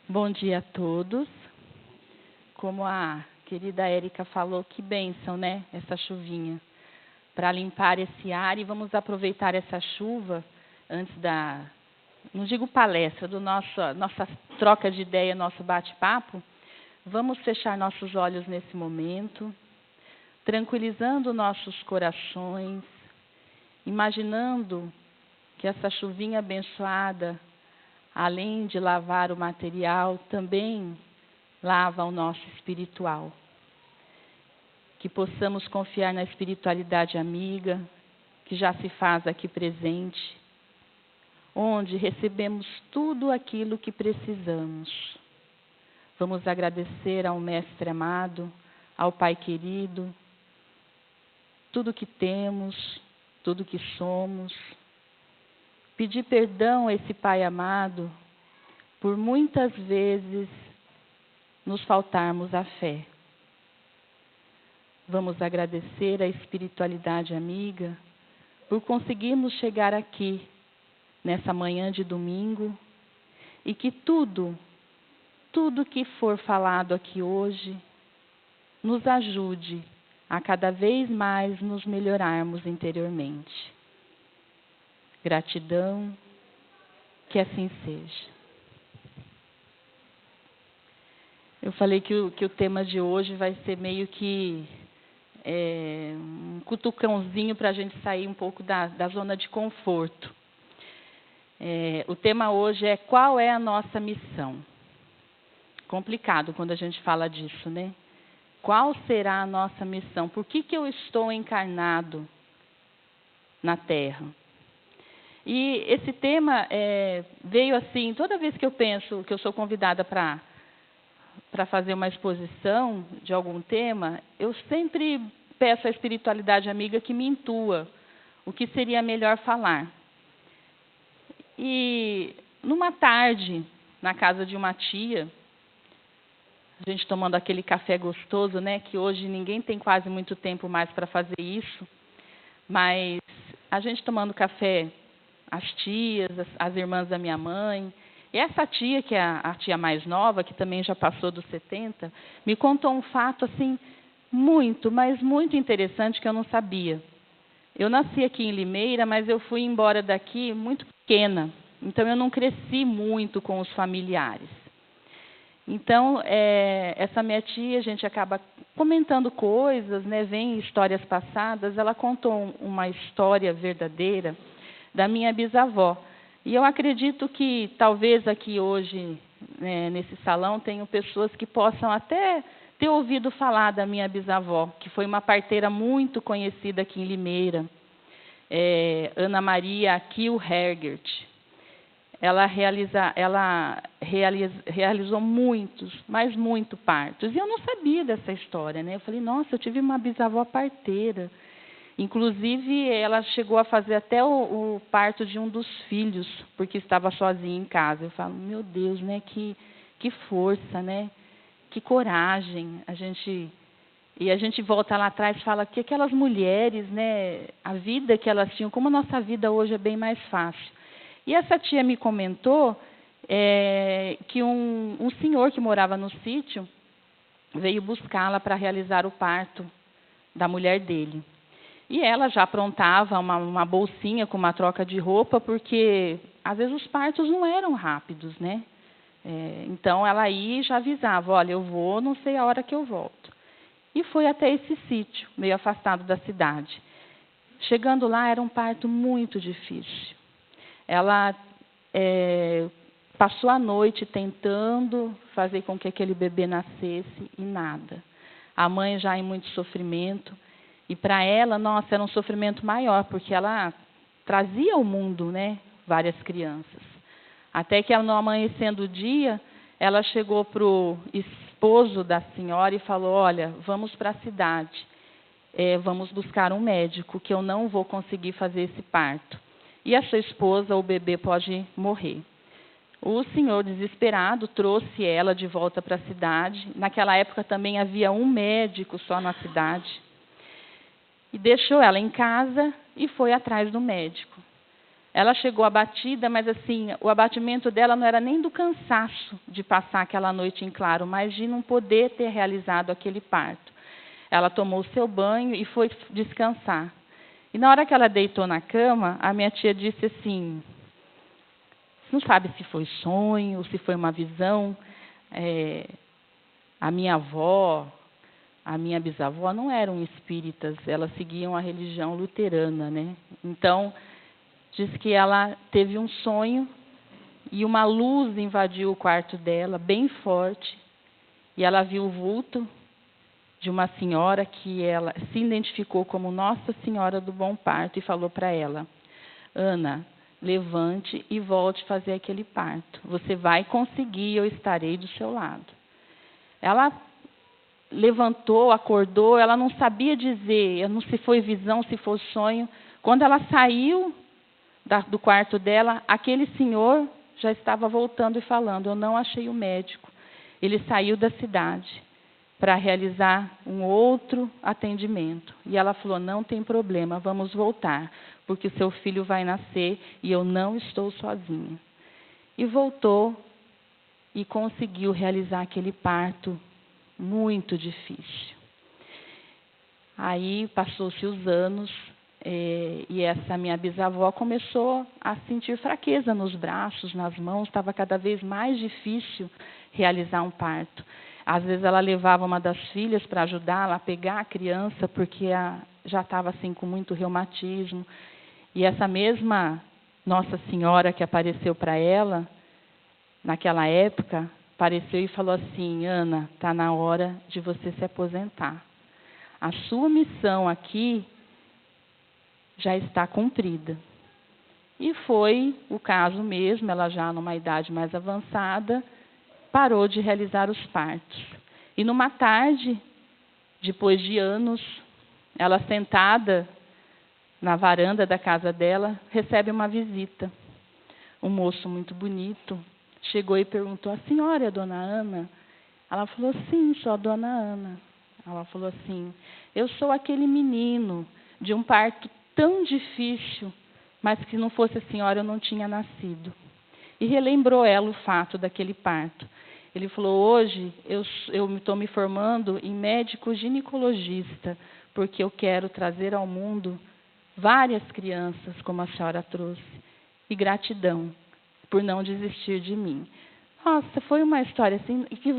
Bom dia a todos. Como a querida Érica falou, que bênção, né? Essa chuvinha. Para limpar esse ar, e vamos aproveitar essa chuva antes da, não digo palestra, nossa troca de ideia, nosso bate-papo. Vamos fechar nossos olhos nesse momento, tranquilizando nossos corações, imaginando que essa chuvinha abençoada, além de lavar o material, também lava o nosso espiritual. Que possamos confiar na espiritualidade amiga, que já se faz aqui presente, onde recebemos tudo aquilo que precisamos. Vamos agradecer ao Mestre amado, ao Pai querido, tudo que temos, tudo que somos. Pedir perdão a esse Pai amado por muitas vezes nos faltarmos a fé. Vamos agradecer a espiritualidade amiga por conseguirmos chegar aqui nessa manhã de domingo e que tudo que for falado aqui hoje nos ajude a cada vez mais nos melhorarmos interiormente. Gratidão, que assim seja. Eu falei que o tema de hoje vai ser meio que um cutucãozinho para a gente sair um pouco da zona de conforto. O tema hoje é: qual é a nossa missão? Complicado quando a gente fala disso, né? Qual será a nossa missão? Por que eu estou encarnado na Terra? E esse tema veio assim, toda vez que eu penso que eu sou convidada para fazer uma exposição de algum tema, eu sempre peço à espiritualidade amiga que me intua o que seria melhor falar. E numa tarde, na casa de uma tia, a gente tomando aquele café gostoso, né, que hoje ninguém tem quase muito tempo mais para fazer isso, mas a gente tomando café, as tias, as irmãs da minha mãe, e essa tia, que é a tia mais nova, que também já passou dos 70, me contou um fato assim muito, mas muito interessante que eu não sabia. Eu nasci aqui em Limeira, mas eu fui embora daqui muito pequena, então eu não cresci muito com os familiares. Então, essa minha tia, a gente acaba comentando coisas, né, vem histórias passadas, ela contou uma história verdadeira da minha bisavó. E eu acredito que talvez aqui hoje, nesse salão, tenham pessoas que possam até ter ouvido falar da minha bisavó, que foi uma parteira muito conhecida aqui em Limeira, Ana Maria Kiel-Hergert. Ela realizou muitos, mas muito partos. E eu não sabia dessa história, né? Eu falei, nossa, eu tive uma bisavó parteira. Inclusive, ela chegou a fazer até o parto de um dos filhos, porque estava sozinha em casa. Eu falo, meu Deus, né? Que força, né? Que coragem. A gente volta lá atrás e fala que aquelas mulheres, né? A vida que elas tinham, como a nossa vida hoje é bem mais fácil. E essa tia me comentou que um senhor que morava no sítio veio buscá-la para realizar o parto da mulher dele. E ela já aprontava uma bolsinha com uma troca de roupa, porque às vezes os partos não eram rápidos, né? Então ela ia e já avisava, olha, eu vou, não sei a hora que eu volto. E foi até esse sítio, meio afastado da cidade. Chegando lá, era um parto muito difícil. Ela passou a noite tentando fazer com que aquele bebê nascesse e nada. A mãe já em muito sofrimento. E para ela, nossa, era um sofrimento maior, porque ela trazia ao mundo, né, várias crianças. Até que, no amanhecendo o dia, ela chegou para o esposo da senhora e falou, olha, vamos para a cidade, vamos buscar um médico, que eu não vou conseguir fazer esse parto. E a sua esposa, o bebê pode morrer. O senhor, desesperado, trouxe ela de volta para a cidade. Naquela época também havia um médico só na cidade. E deixou ela em casa e foi atrás do médico. Ela chegou abatida, mas assim, o abatimento dela não era nem do cansaço de passar aquela noite em claro, mas de não poder ter realizado aquele parto. Ela tomou o seu banho e foi descansar. E na hora que ela deitou na cama, a minha tia disse assim, não sabe se foi sonho, se foi uma visão. A minha avó, a minha bisavó não eram espíritas, elas seguiam a religião luterana, né? Então, diz que ela teve um sonho e uma luz invadiu o quarto dela, bem forte, e ela viu o vulto de uma senhora que ela se identificou como Nossa Senhora do Bom Parto e falou para ela, Ana, levante e volte a fazer aquele parto. Você vai conseguir, eu estarei do seu lado. Ela levantou, acordou, ela não sabia dizer, não se foi visão, se foi sonho. Quando ela saiu do quarto dela, aquele senhor já estava voltando e falando, eu não achei o médico. Ele saiu da cidade para realizar um outro atendimento. E ela falou, não tem problema, vamos voltar, porque o seu filho vai nascer e eu não estou sozinha. E voltou e conseguiu realizar aquele parto muito difícil. Aí passou-se os anos e essa minha bisavó começou a sentir fraqueza nos braços, nas mãos, estava cada vez mais difícil realizar um parto. Às vezes ela levava uma das filhas para ajudá-la a pegar a criança, porque já estava assim com muito reumatismo. E essa mesma Nossa Senhora que apareceu para ela, naquela época, apareceu e falou assim, Ana, está na hora de você se aposentar. A sua missão aqui já está cumprida. E foi o caso mesmo, ela já numa idade mais avançada, parou de realizar os partos. E numa tarde, depois de anos, ela sentada na varanda da casa dela, recebe uma visita. Um moço muito bonito chegou e perguntou, a senhora é a dona Ana? Ela falou, sim, sou a dona Ana. Ela falou assim, eu sou aquele menino de um parto tão difícil, mas que não fosse a senhora eu não tinha nascido. E relembrou ela o fato daquele parto. Ele falou, hoje eu estou me formando em médico ginecologista, porque eu quero trazer ao mundo várias crianças, como a senhora trouxe. E gratidão por não desistir de mim. Nossa, foi uma história assim, que,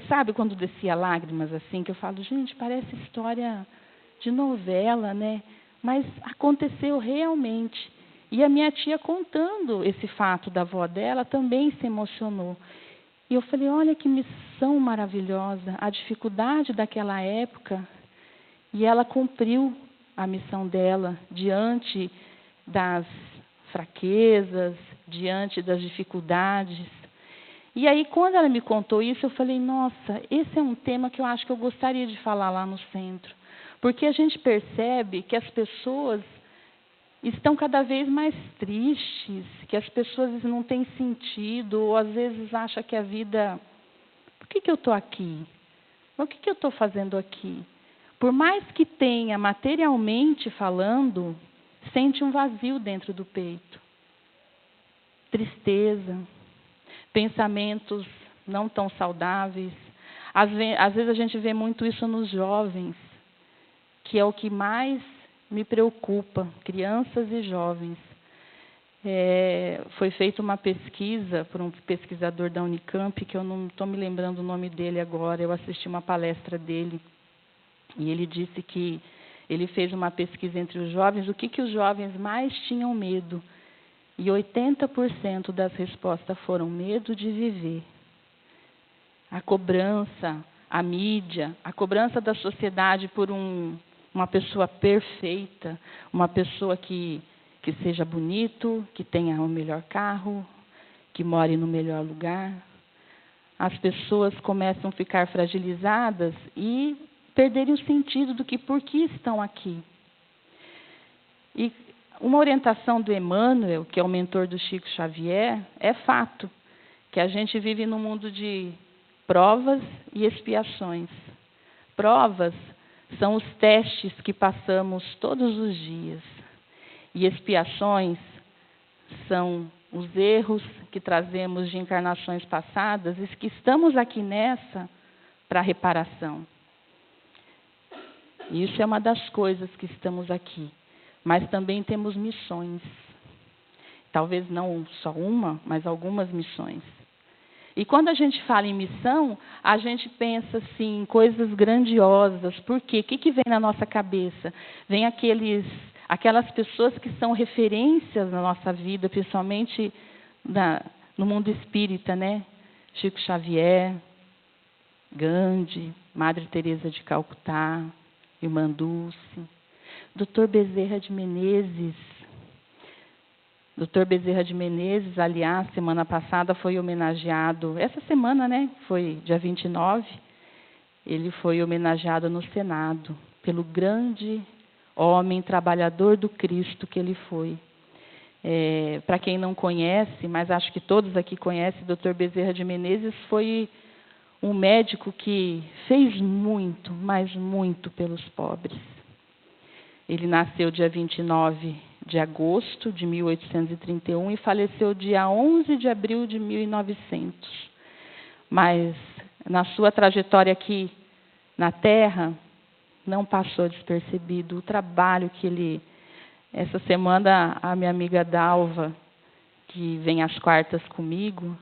sabe quando descia lágrimas assim, que eu falo, gente, parece história de novela, né? Mas aconteceu realmente. E a minha tia contando esse fato da avó dela também se emocionou. E eu falei, olha que missão maravilhosa, a dificuldade daquela época, e ela cumpriu a missão dela diante das fraquezas, diante das dificuldades. E aí, quando ela me contou isso, eu falei, nossa, esse é um tema que eu acho que eu gostaria de falar lá no centro. Porque a gente percebe que as pessoas estão cada vez mais tristes, que as pessoas não têm sentido, ou às vezes acham que a vida... Por que eu estou aqui? O que eu estou fazendo aqui? Por mais que tenha materialmente falando, sente um vazio dentro do peito. Tristeza, pensamentos não tão saudáveis. Às vezes a gente vê muito isso nos jovens, que é o que mais me preocupa, crianças e jovens. Foi feita uma pesquisa por um pesquisador da Unicamp, que eu não estou me lembrando o nome dele agora, eu assisti uma palestra dele, e ele disse que ele fez uma pesquisa entre os jovens, o que os jovens mais tinham medo. E 80% das respostas foram medo de viver. A cobrança, a mídia, a cobrança da sociedade por uma pessoa perfeita, uma pessoa que seja bonito, que tenha o melhor carro, que more no melhor lugar. As pessoas começam a ficar fragilizadas e perderem o sentido do por que estão aqui. E uma orientação do Emmanuel, que é o mentor do Chico Xavier, é fato que a gente vive num mundo de provas e expiações. Provas são os testes que passamos todos os dias. E expiações são os erros que trazemos de encarnações passadas e que estamos aqui nessa para reparação. Isso é uma das coisas que estamos aqui. Mas também temos missões. Talvez não só uma, mas algumas missões. E quando a gente fala em missão, a gente pensa assim, em coisas grandiosas. Por quê? O que vem na nossa cabeça? Vem aquelas pessoas que são referências na nossa vida, principalmente no mundo espírita, né? Chico Xavier, Gandhi, Madre Teresa de Calcutá, Irmã Dulce, Dr. Bezerra de Menezes. Dr. Bezerra de Menezes, aliás, semana passada foi homenageado, essa semana, né? Foi dia 29, ele foi homenageado no Senado, pelo grande homem trabalhador do Cristo que ele foi. Para quem não conhece, mas acho que todos aqui conhecem, Dr. Bezerra de Menezes foi um médico que fez muito, mas muito pelos pobres. Ele nasceu dia 29 de agosto de 1831 e faleceu dia 11 de abril de 1900. Mas, na sua trajetória aqui na Terra, não passou despercebido o trabalho que ele... Essa semana, a minha amiga Dalva, que vem às quartas comigo,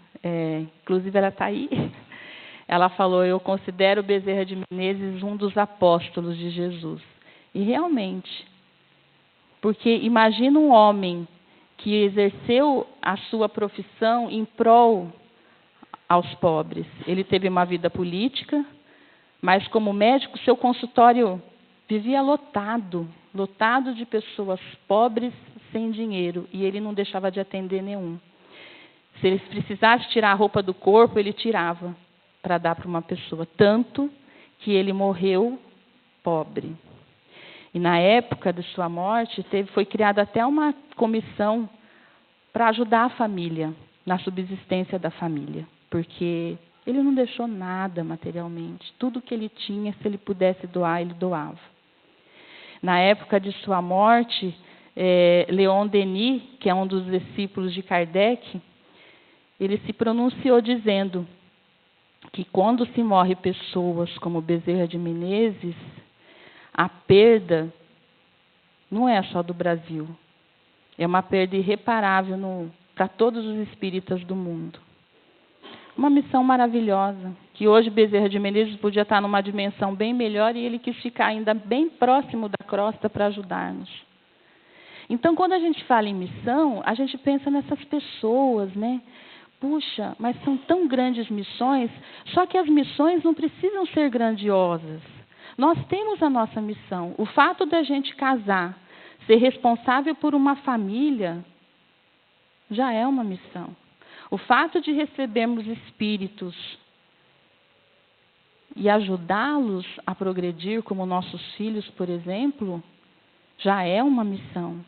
inclusive ela está aí, ela falou, eu considero Bezerra de Menezes um dos apóstolos de Jesus. E realmente, porque imagina um homem que exerceu a sua profissão em prol aos pobres. Ele teve uma vida política, mas como médico, seu consultório vivia lotado de pessoas pobres sem dinheiro, e ele não deixava de atender nenhum. Se ele precisasse tirar a roupa do corpo, ele tirava para dar para uma pessoa, tanto que ele morreu pobre. E na época de sua morte, foi criada até uma comissão para ajudar a família, na subsistência da família, porque ele não deixou nada materialmente. Tudo que ele tinha, se ele pudesse doar, ele doava. Na época de sua morte, Leon Denis, que é um dos discípulos de Kardec, ele se pronunciou dizendo que quando se morre pessoas como Bezerra de Menezes, a perda não é só do Brasil, é uma perda irreparável para todos os espíritas do mundo. Uma missão maravilhosa, que hoje Bezerra de Menezes podia estar numa dimensão bem melhor e ele quis ficar ainda bem próximo da crosta para ajudar-nos. Então, quando a gente fala em missão, a gente pensa nessas pessoas, né? Puxa, mas são tão grandes missões, só que as missões não precisam ser grandiosas. Nós temos a nossa missão. O fato da gente casar, ser responsável por uma família, já é uma missão. O fato de recebermos espíritos e ajudá-los a progredir, como nossos filhos, por exemplo, já é uma missão.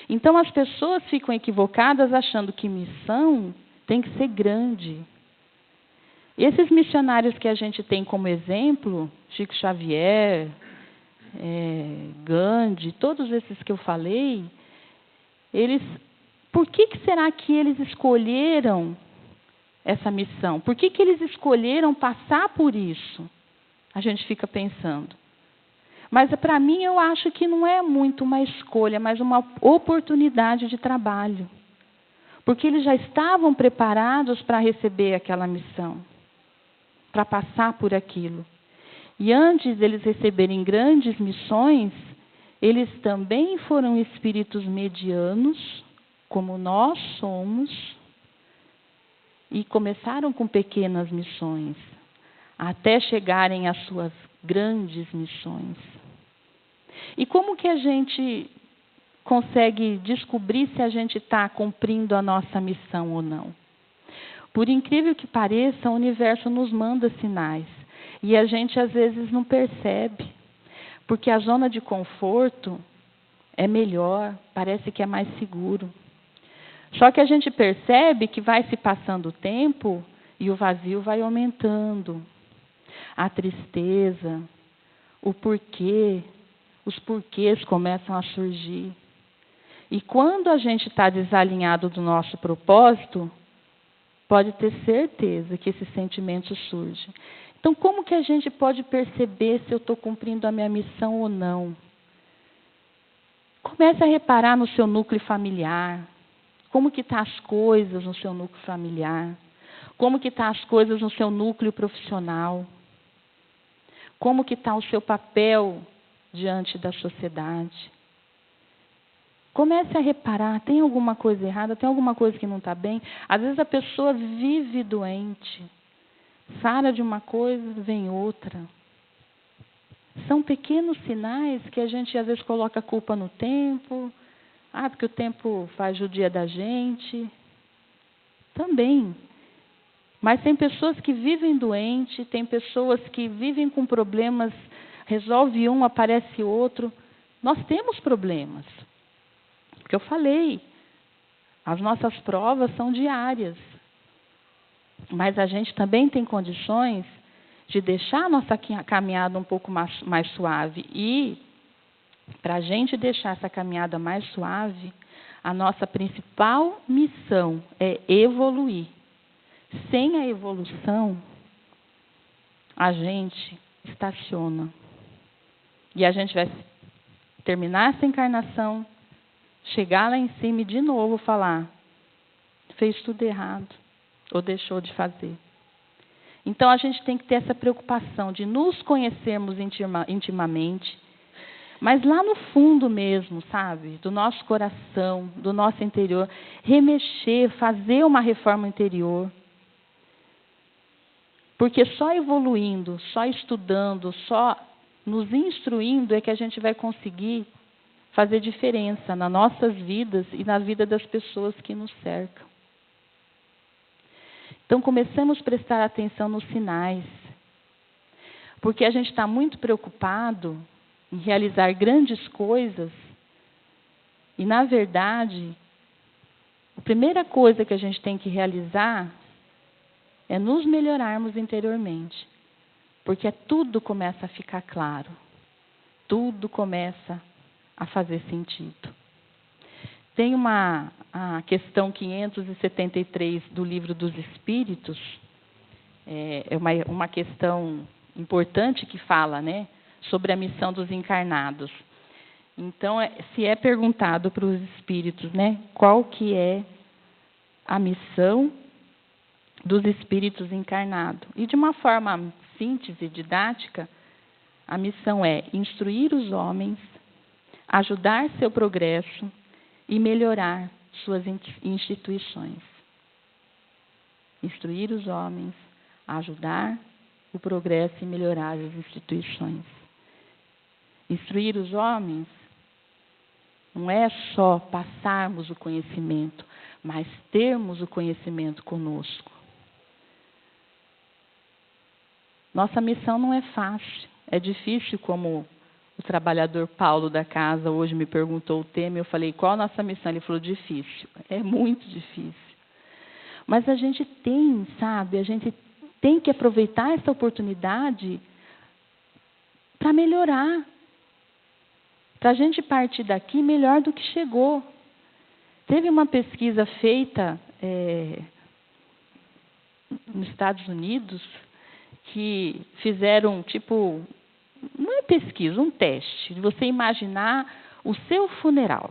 Então, as pessoas ficam equivocadas achando que missão tem que ser grande. Esses missionários que a gente tem como exemplo, Chico Xavier, Gandhi, todos esses que eu falei, por que será que eles escolheram essa missão? Por que eles escolheram passar por isso? A gente fica pensando. Mas, para mim, eu acho que não é muito uma escolha, mas uma oportunidade de trabalho. Porque eles já estavam preparados para receber aquela missão, para passar por aquilo. E antes de eles receberem grandes missões, eles também foram espíritos medianos, como nós somos, e começaram com pequenas missões, até chegarem às suas grandes missões. E como que a gente consegue descobrir se a gente está cumprindo a nossa missão ou não? Por incrível que pareça, o universo nos manda sinais. E a gente, às vezes, não percebe. Porque a zona de conforto é melhor, parece que é mais seguro. Só que a gente percebe que vai se passando o tempo e o vazio vai aumentando. A tristeza, o porquê, os porquês começam a surgir. E quando a gente está desalinhado do nosso propósito, pode ter certeza que esse sentimento surge. Então, como que a gente pode perceber se eu estou cumprindo a minha missão ou não? Comece a reparar no seu núcleo familiar. Como que estão as coisas no seu núcleo familiar? Como que estão as coisas no seu núcleo profissional? Como que está o seu papel diante da sociedade? Comece a reparar, tem alguma coisa errada, tem alguma coisa que não está bem? Às vezes a pessoa vive doente, sara de uma coisa, vem outra. São pequenos sinais que a gente às vezes coloca a culpa no tempo. Porque o tempo faz judia da gente. Também. Mas tem pessoas que vivem doente, tem pessoas que vivem com problemas, resolve um, aparece outro. Nós temos problemas. Porque eu falei, as nossas provas são diárias. Mas a gente também tem condições de deixar a nossa caminhada um pouco mais suave. E, para a gente deixar essa caminhada mais suave, a nossa principal missão é evoluir. Sem a evolução, a gente estaciona. E a gente vai terminar essa encarnação, chegar lá em cima e de novo falar, fez tudo errado, ou deixou de fazer. Então, a gente tem que ter essa preocupação de nos conhecermos intimamente, mas lá no fundo mesmo, sabe? Do nosso coração, do nosso interior, remexer, fazer uma reforma interior. Porque só evoluindo, só estudando, só nos instruindo é que a gente vai conseguir fazer diferença nas nossas vidas e na vida das pessoas que nos cercam. Então, começamos a prestar atenção nos sinais. Porque a gente está muito preocupado em realizar grandes coisas e, na verdade, a primeira coisa que a gente tem que realizar é nos melhorarmos interiormente. Porque tudo começa a ficar claro. Tudo começa a fazer sentido. Tem a questão 573 do Livro dos Espíritos, é uma questão importante que fala, né, sobre a missão dos encarnados. Então, se é perguntado para os espíritos, né, qual que é a missão dos espíritos encarnados. E de uma forma síntese, didática, a missão é instruir os homens, ajudar seu progresso e melhorar suas instituições. Instruir os homens, ajudar o progresso e melhorar as instituições. Instruir os homens não é só passarmos o conhecimento, mas termos o conhecimento conosco. Nossa missão não é fácil, é difícil, como o trabalhador Paulo da casa hoje me perguntou o tema, eu falei, qual a nossa missão? Ele falou, difícil. É muito difícil. Mas a gente tem, sabe, a gente tem que aproveitar essa oportunidade para melhorar. Para a gente partir daqui melhor do que chegou. Teve uma pesquisa feita nos Estados Unidos, que fizeram, não é pesquisa, um teste, de você imaginar o seu funeral.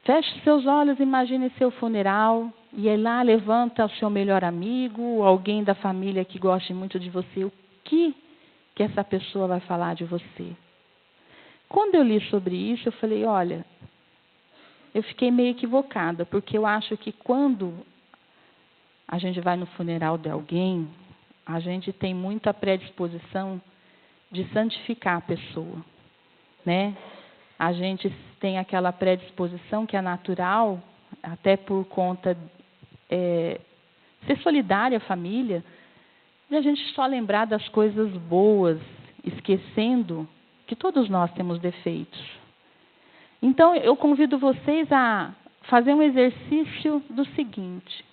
Feche seus olhos, imagine seu funeral, e aí lá levanta o seu melhor amigo, alguém da família que goste muito de você. O que essa pessoa vai falar de você? Quando eu li sobre isso, eu falei, olha, eu fiquei meio equivocada, porque eu acho que quando a gente vai no funeral de alguém, a gente tem muita predisposição de santificar a pessoa, né? A gente tem aquela predisposição que é natural, até por conta ser solidária à família, de a gente só lembrar das coisas boas, esquecendo que todos nós temos defeitos. Então, eu convido vocês a fazer um exercício do seguinte.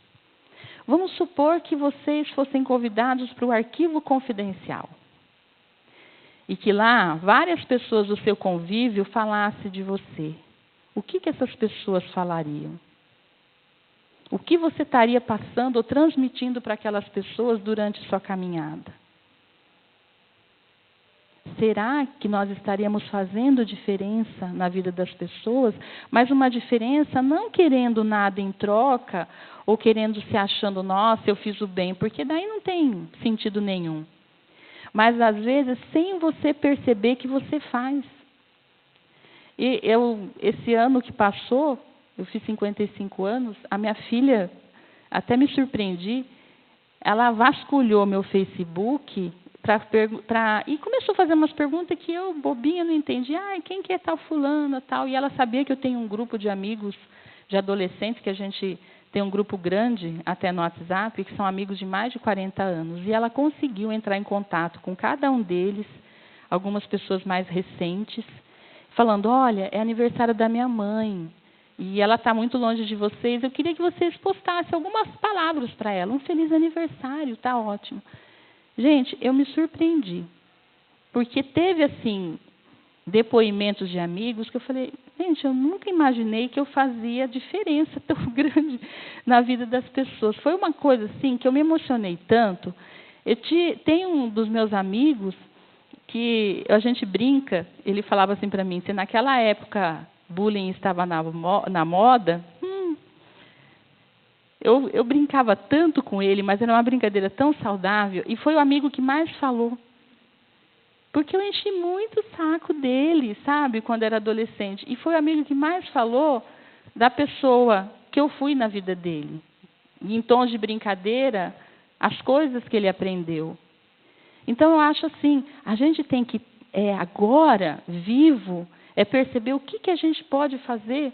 Vamos supor que vocês fossem convidados para o arquivo confidencial. E que lá várias pessoas do seu convívio falassem de você. o que essas pessoas falariam? O que você estaria passando ou transmitindo para aquelas pessoas durante sua caminhada? Será que nós estaríamos fazendo diferença na vida das pessoas? Mas uma diferença não querendo nada em troca ou querendo se achando, nossa, eu fiz o bem, porque daí não tem sentido nenhum. Mas, às vezes, sem você perceber que você faz. E esse ano que passou, eu fiz 55 anos, a minha filha, até me surpreendi, ela vasculhou meu Facebook e começou a fazer umas perguntas que eu, bobinha, não entendi. Quem que é tal fulana, tal? E ela sabia que eu tenho um grupo de amigos, de adolescentes, que a gente tem um grupo grande, até no WhatsApp, que são amigos de mais de 40 anos. E ela conseguiu entrar em contato com cada um deles, algumas pessoas mais recentes, falando, olha, é aniversário da minha mãe, e ela está muito longe de vocês, eu queria que vocês postassem algumas palavras para ela. Um feliz aniversário, está ótimo. Gente, eu me surpreendi, porque teve, assim, depoimentos de amigos que eu falei, gente, eu nunca imaginei que eu fazia diferença tão grande na vida das pessoas. Foi uma coisa, assim, que eu me emocionei tanto. Tem um dos meus amigos que a gente brinca, ele falava assim para mim, se naquela época bullying estava na moda, eu brincava tanto com ele, mas era uma brincadeira tão saudável, e foi o amigo que mais falou. Porque eu enchi muito o saco dele, sabe, quando era adolescente. E foi o amigo que mais falou da pessoa que eu fui na vida dele. E em tons de brincadeira, as coisas que ele aprendeu. Então, eu acho assim, a gente tem que, agora, vivo, perceber o que a gente pode fazer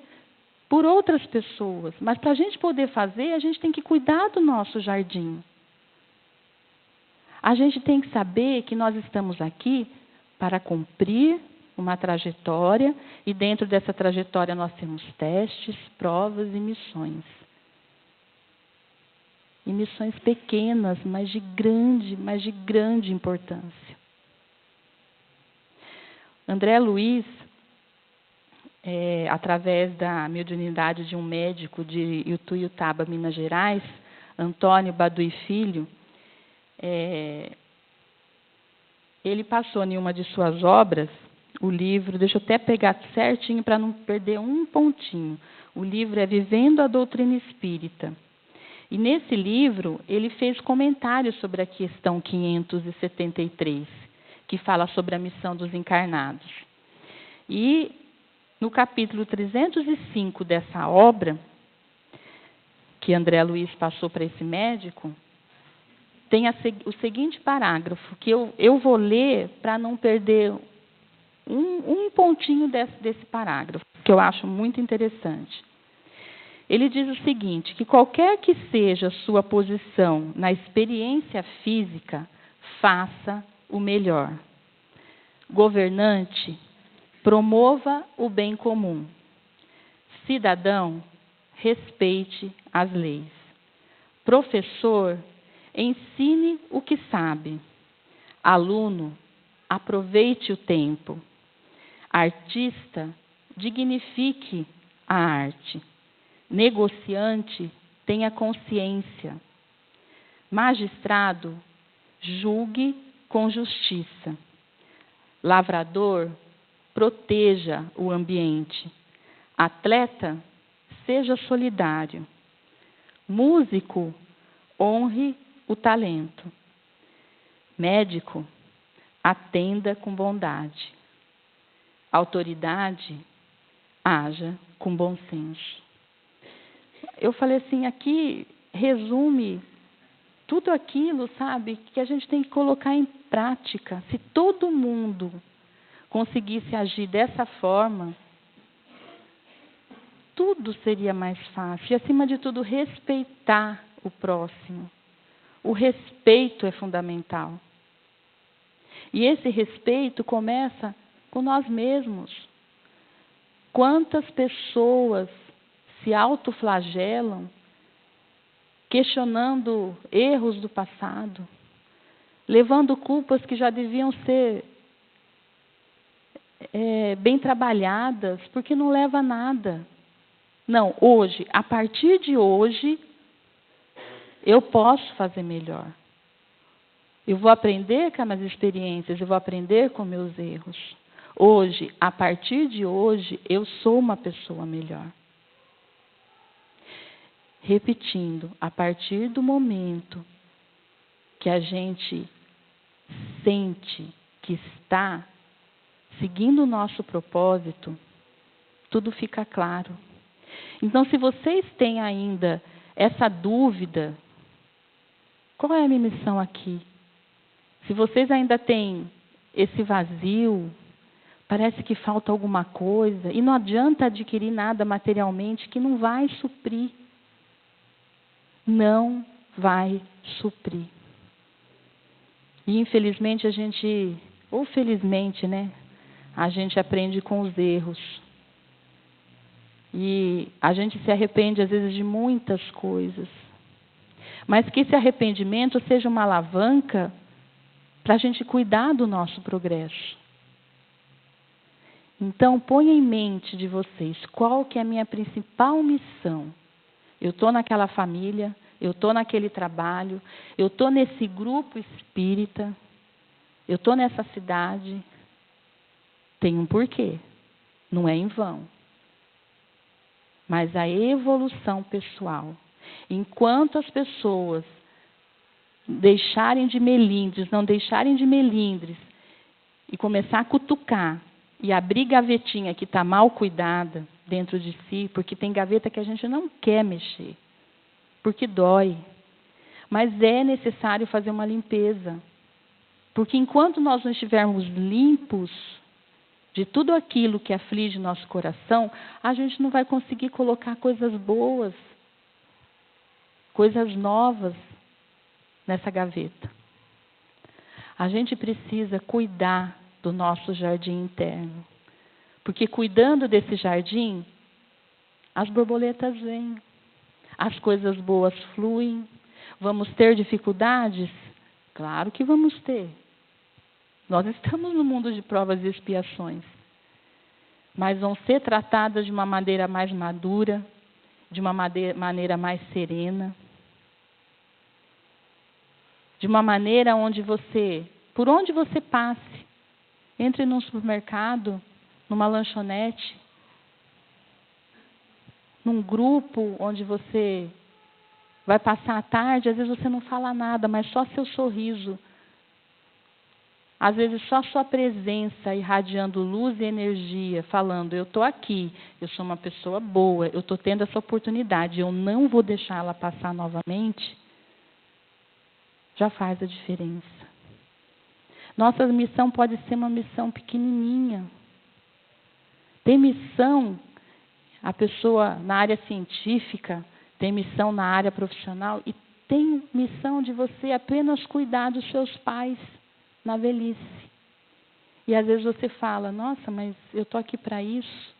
por outras pessoas. Mas, para a gente poder fazer, a gente tem que cuidar do nosso jardim. A gente tem que saber que nós estamos aqui para cumprir uma trajetória, e dentro dessa trajetória nós temos testes, provas e missões. E missões pequenas, mas de grande importância. André Luiz, através da mediunidade de um médico de Ituiutaba, Minas Gerais, Antônio Badui Filho, ele passou em uma de suas obras, o livro, deixa eu até pegar certinho para não perder um pontinho. O livro é Vivendo a Doutrina Espírita. E nesse livro, ele fez comentários sobre a questão 573, que fala sobre a missão dos encarnados. E no capítulo 305 dessa obra, que André Luiz passou para esse médico, tem o seguinte parágrafo, que eu vou ler para não perder um pontinho desse parágrafo, que eu acho muito interessante. Ele diz o seguinte, que qualquer que seja a sua posição na experiência física, faça o melhor. Governante, promova o bem comum. Cidadão, respeite as leis. Professor, ensine o que sabe. Aluno, aproveite o tempo. Artista, dignifique a arte. Negociante, tenha consciência. Magistrado, julgue com justiça. Lavrador, proteja o ambiente. Atleta, seja solidário. Músico, honre o talento. Médico, atenda com bondade. Autoridade, haja com bom senso. Eu falei assim, aqui resume tudo aquilo, sabe, que a gente tem que colocar em prática. Se todo mundo conseguisse agir dessa forma, tudo seria mais fácil. E, acima de tudo, respeitar o próximo. O respeito é fundamental. E esse respeito começa com nós mesmos. Quantas pessoas se autoflagelam, questionando erros do passado, levando culpas que já deviam ser bem trabalhadas, porque não leva a nada. Não, hoje, a partir de hoje, eu posso fazer melhor. Eu vou aprender com as minhas experiências, eu vou aprender com meus erros. Hoje, a partir de hoje, eu sou uma pessoa melhor. Repetindo, a partir do momento que a gente sente que está seguindo o nosso propósito, tudo fica claro. Então, se vocês têm ainda essa dúvida, qual é a minha missão aqui? Se vocês ainda têm esse vazio, parece que falta alguma coisa, e não adianta adquirir nada materialmente que não vai suprir. Não vai suprir. E infelizmente a gente, ou felizmente, né? A gente aprende com os erros. E a gente se arrepende às vezes de muitas coisas. Mas que esse arrependimento seja uma alavanca para a gente cuidar do nosso progresso. Então, ponha em mente de vocês qual que é a minha principal missão. Eu estou naquela família, eu estou naquele trabalho, eu estou nesse grupo espírita, eu estou nessa cidade. Tem um porquê, não é em vão. Mas a evolução pessoal, enquanto as pessoas deixarem de melindres, não deixarem de melindres, e começar a cutucar, e abrir gavetinha que está mal cuidada dentro de si, porque tem gaveta que a gente não quer mexer, porque dói. Mas é necessário fazer uma limpeza. Porque enquanto nós não estivermos limpos de tudo aquilo que aflige nosso coração, a gente não vai conseguir colocar coisas boas, coisas novas nessa gaveta. A gente precisa cuidar do nosso jardim interno. Porque cuidando desse jardim, as borboletas vêm, as coisas boas fluem. Vamos ter dificuldades? Claro que vamos ter. Nós estamos no mundo de provas e expiações. Mas vão ser tratadas de uma maneira mais madura, de uma maneira mais serena. De uma maneira onde você, por onde você passe, entre num supermercado, numa lanchonete, num grupo onde você vai passar a tarde, às vezes você não fala nada, mas só seu sorriso. Às vezes só sua presença irradiando luz e energia, falando, eu estou aqui, eu sou uma pessoa boa, eu estou tendo essa oportunidade, eu não vou deixar ela passar novamente, já faz a diferença. Nossa missão pode ser uma missão pequenininha. Tem missão, a pessoa na área científica, tem missão na área profissional, e tem missão de você apenas cuidar dos seus pais na velhice. E às vezes você fala, nossa, mas eu estou aqui para isso.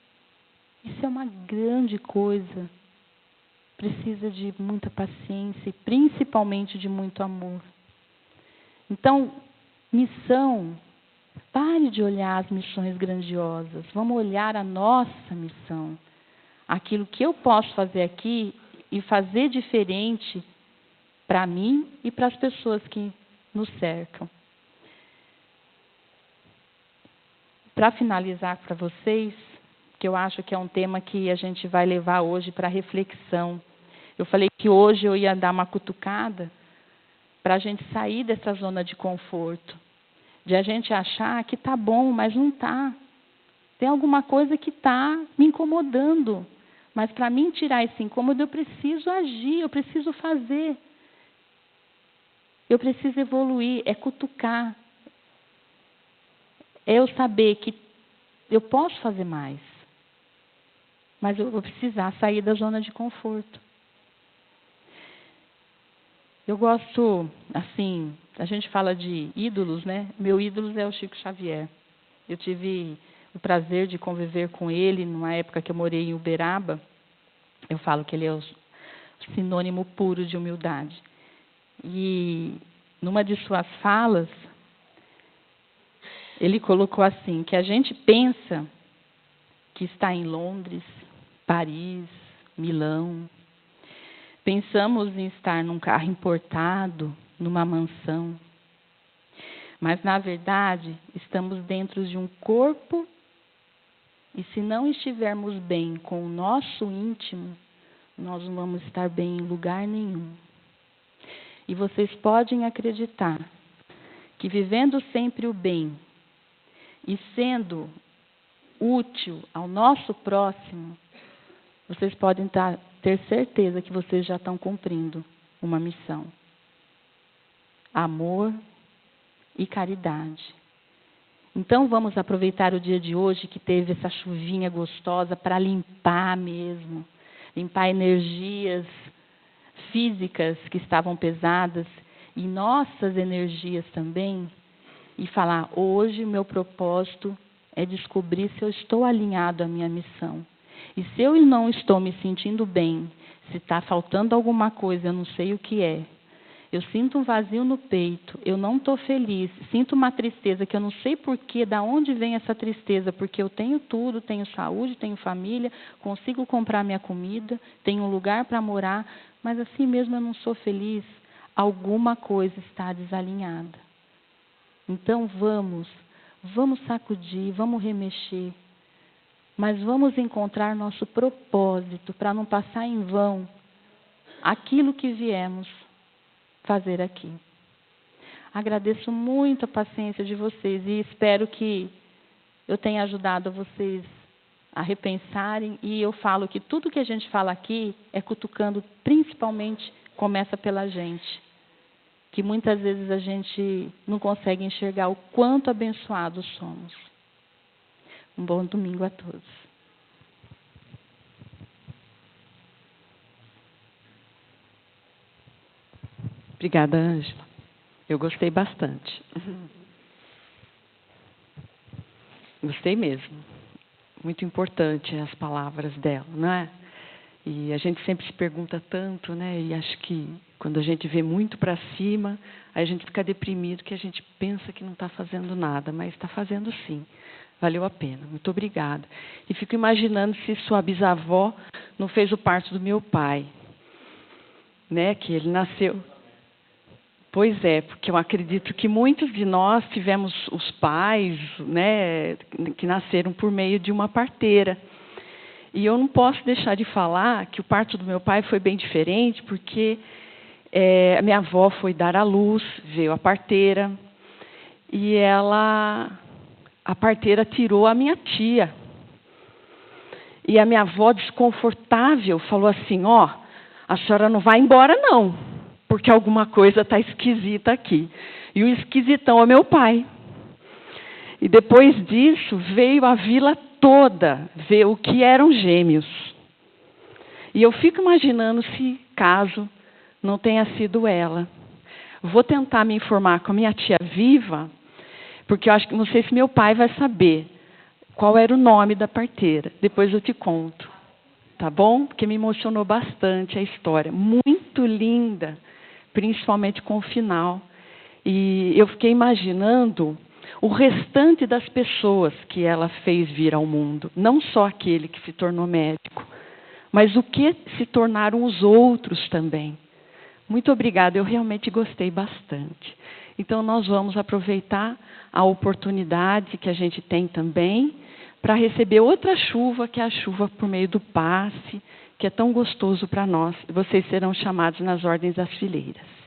Isso é uma grande coisa. Precisa de muita paciência e principalmente de muito amor. Então, missão, pare de olhar as missões grandiosas. Vamos olhar a nossa missão. Aquilo que eu posso fazer aqui e fazer diferente para mim e para as pessoas que nos cercam. Para finalizar para vocês, que eu acho que é um tema que a gente vai levar hoje para reflexão. Eu falei que hoje eu ia dar uma cutucada para a gente sair dessa zona de conforto. De a gente achar que está bom, mas não está. Tem alguma coisa que está me incomodando. Mas para mim tirar esse incômodo, eu preciso agir, eu preciso fazer. Eu preciso evoluir, é cutucar. É eu saber que eu posso fazer mais. Mas eu vou precisar sair da zona de conforto. Eu gosto, assim, a gente fala de ídolos, né? Meu ídolo é o Chico Xavier. Eu tive o prazer de conviver com ele numa época que eu morei em Uberaba. Eu falo que ele é o sinônimo puro de humildade. E numa de suas falas, Ele colocou assim, que a gente pensa que está em Londres, Paris, Milão. Pensamos em estar num carro importado, numa mansão. Mas, na verdade, estamos dentro de um corpo e se não estivermos bem com o nosso íntimo, nós não vamos estar bem em lugar nenhum. E vocês podem acreditar que vivendo sempre o bem e sendo útil ao nosso próximo, vocês podem ter certeza que vocês já estão cumprindo uma missão. Amor e caridade. Então vamos aproveitar o dia de hoje que teve essa chuvinha gostosa para limpar mesmo, limpar energias físicas que estavam pesadas e nossas energias também, e falar, hoje o meu propósito é descobrir se eu estou alinhado à minha missão. E se eu não estou me sentindo bem, se está faltando alguma coisa, eu não sei o que é. Eu sinto um vazio no peito, eu não estou feliz, sinto uma tristeza que eu não sei porquê, de onde vem essa tristeza, porque eu tenho tudo, tenho saúde, tenho família, consigo comprar minha comida, tenho um lugar para morar, mas assim mesmo eu não sou feliz. Alguma coisa está desalinhada. Então vamos sacudir, vamos remexer, mas vamos encontrar nosso propósito para não passar em vão aquilo que viemos fazer aqui. Agradeço muito a paciência de vocês e espero que eu tenha ajudado vocês a repensarem. E eu falo que tudo que a gente fala aqui é cutucando, principalmente, começa pela gente. Que muitas vezes a gente não consegue enxergar o quanto abençoados somos. Um bom domingo a todos. Obrigada, Ângela. Eu gostei bastante. Gostei mesmo. Muito importante as palavras dela, não é? E a gente sempre se pergunta tanto, né? E acho que quando a gente vê muito para cima, aí a gente fica deprimido, que a gente pensa que não está fazendo nada, mas está fazendo sim. Valeu a pena. Muito obrigada. E fico imaginando se sua bisavó não fez o parto do meu pai, né? Que ele nasceu. Pois é, porque eu acredito que muitos de nós tivemos os pais, né, que nasceram por meio de uma parteira. E eu não posso deixar de falar que o parto do meu pai foi bem diferente, porque a minha avó foi dar à luz, veio a parteira, e a parteira tirou a minha tia. E a minha avó, desconfortável, falou assim, a senhora não vai embora não, porque alguma coisa está esquisita aqui. E o esquisitão é meu pai. E depois disso, veio a vila toda ver o que eram gêmeos. E eu fico imaginando se, caso não tenha sido ela. Vou tentar me informar com a minha tia viva, porque eu acho que não sei se meu pai vai saber qual era o nome da parteira. Depois eu te conto. Tá bom? Porque me emocionou bastante a história. Muito linda. Principalmente com o final. E eu fiquei imaginando o restante das pessoas que ela fez vir ao mundo. Não só aquele que se tornou médico, mas o que se tornaram os outros também. Muito obrigada, eu realmente gostei bastante. Então, nós vamos aproveitar a oportunidade que a gente tem também para receber outra chuva, que é a chuva por meio do passe, que é tão gostoso para nós. Vocês serão chamados nas ordens das fileiras.